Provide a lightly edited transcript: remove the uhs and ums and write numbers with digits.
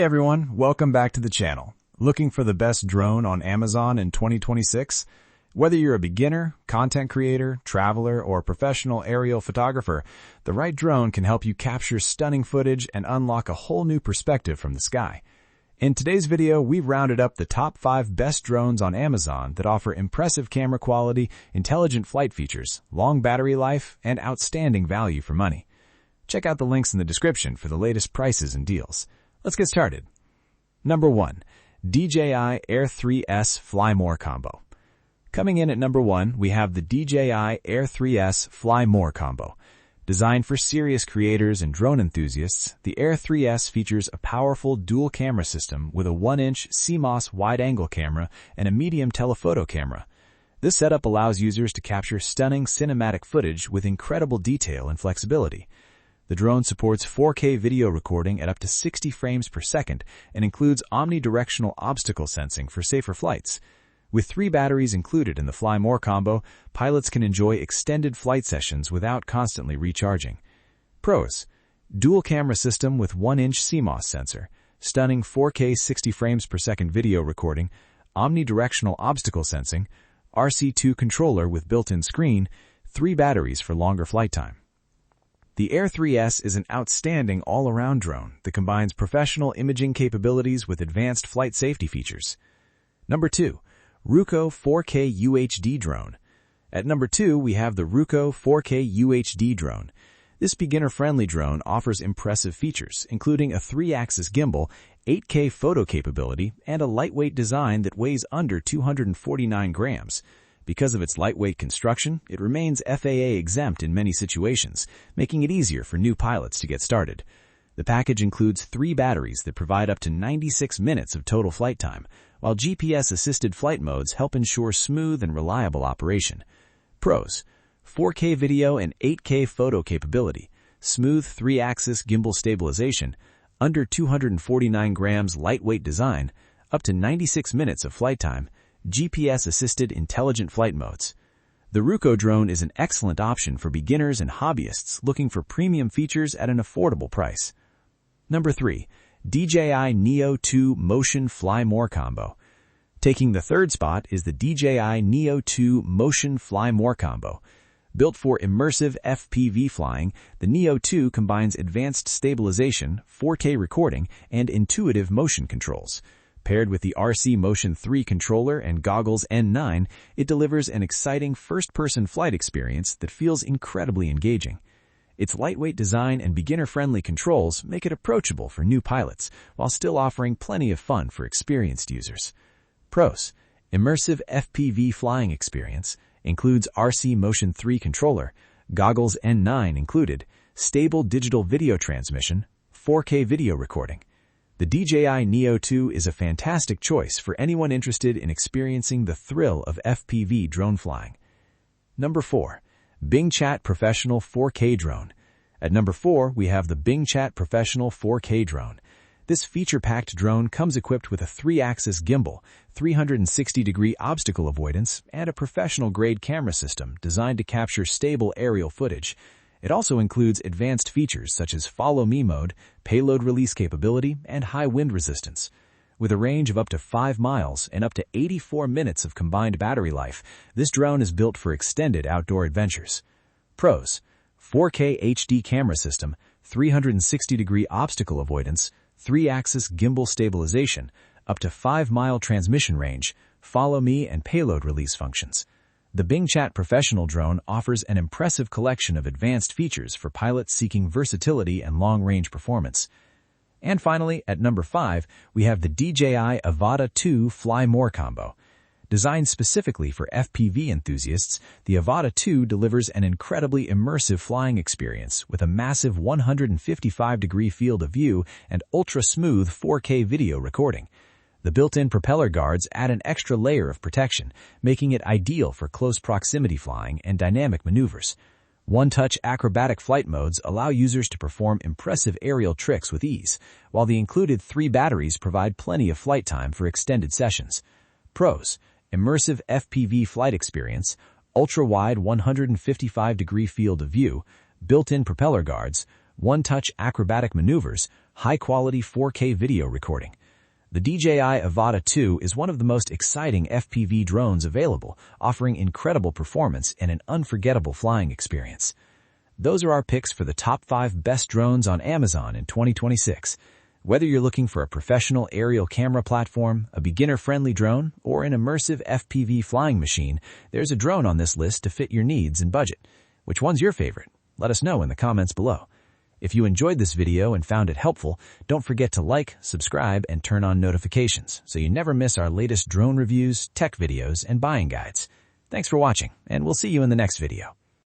Hey everyone, welcome back to the channel. Looking for the best drone on Amazon in 2026? Whether you're a beginner, content creator, traveler, or professional aerial photographer, the right drone can help you capture stunning footage and unlock a whole new perspective from the sky. In today's video, we've rounded up the top 5 best drones on Amazon that offer impressive camera quality, intelligent flight features, long battery life, and outstanding value for money. Check out the links in the description for the latest prices and deals. Let's get started. Number 1. DJI Air 3S Fly More Combo. Coming in at number 1, we have the DJI Air 3S Fly More Combo. Designed for serious creators and drone enthusiasts, the Air 3S features a powerful dual camera system with a 1-inch CMOS wide-angle camera and a medium telephoto camera. This setup allows users to capture stunning cinematic footage with incredible detail and flexibility. The drone supports 4K video recording at up to 60 frames per second and includes omnidirectional obstacle sensing for safer flights. With 3 batteries included in the Fly More combo, pilots can enjoy extended flight sessions without constantly recharging. Pros: dual camera system with 1-inch CMOS sensor, stunning 4K 60 frames per second video recording, omnidirectional obstacle sensing, RC2 controller with built-in screen, 3 batteries for longer flight time. The Air 3S is an outstanding all-around drone that combines professional imaging capabilities with advanced flight safety features. Number 2. Ruko 4K UHD Drone. At number 2, we have the Ruko 4K UHD Drone. This beginner-friendly drone offers impressive features, including a 3-axis gimbal, 8K photo capability, and a lightweight design that weighs under 249 grams. Because of its lightweight construction, it remains FAA exempt in many situations, making it easier for new pilots to get started. The package includes 3 batteries that provide up to 96 minutes of total flight time, while GPS-assisted flight modes help ensure smooth and reliable operation. Pros: 4K video and 8K photo capability, smooth 3-axis gimbal stabilization, under 249 grams lightweight design, up to 96 minutes of flight time, GPS-assisted intelligent flight modes. The Ruko drone is an excellent option for beginners and hobbyists looking for premium features at an affordable price. Number 3. DJI Neo 2 Motion Fly More Combo. Taking the 3rd spot is the DJI Neo 2 Motion Fly More Combo. Built for immersive FPV flying, the Neo 2 combines advanced stabilization, 4K recording, and intuitive motion controls. Paired with the RC Motion 3 controller and goggles N9, it delivers an exciting first-person flight experience that feels incredibly engaging. Its lightweight design and beginner-friendly controls make it approachable for new pilots, while still offering plenty of fun for experienced users. Pros: immersive FPV Flying Experience, includes RC Motion 3 controller, goggles N9 included, stable digital video transmission, 4K video recording. The DJI Neo 2 is a fantastic choice for anyone interested in experiencing the thrill of FPV drone flying. Number 4. Bingchat Professional 4K Drone. At number 4, we have the Bingchat Professional 4K Drone. This feature-packed drone comes equipped with a 3-axis gimbal, 360-degree obstacle avoidance, and a professional-grade camera system designed to capture stable aerial footage. It also includes advanced features such as Follow Me mode, payload release capability, and high wind resistance. With a range of up to 5 miles and up to 84 minutes of combined battery life, this drone is built for extended outdoor adventures. Pros: 4K HD camera system, 360-degree obstacle avoidance, 3-axis gimbal stabilization, up to 5-mile transmission range, Follow Me and payload release functions. The Bingchat Professional drone offers an impressive collection of advanced features for pilots seeking versatility and long-range performance. And finally, at number 5, we have the DJI Avata 2 Fly More Combo. Designed specifically for FPV enthusiasts, the Avata 2 delivers an incredibly immersive flying experience with a massive 155-degree field of view and ultra-smooth 4K video recording. The built-in propeller guards add an extra layer of protection, making it ideal for close proximity flying and dynamic maneuvers. One-touch acrobatic flight modes allow users to perform impressive aerial tricks with ease, while the included 3 batteries provide plenty of flight time for extended sessions. Pros: immersive FPV flight experience, ultra-wide 155-degree field of view, built-in propeller guards, one-touch acrobatic maneuvers, high-quality 4K video recording. The DJI Avata 2 is one of the most exciting FPV drones available, offering incredible performance and an unforgettable flying experience. Those are our picks for the top 5 best drones on Amazon in 2026. Whether you're looking for a professional aerial camera platform, a beginner-friendly drone, or an immersive FPV flying machine, there's a drone on this list to fit your needs and budget. Which one's your favorite? Let us know in the comments below. If you enjoyed this video and found it helpful, don't forget to like, subscribe, and turn on notifications so you never miss our latest drone reviews, tech videos, and buying guides. Thanks for watching, and we'll see you in the next video.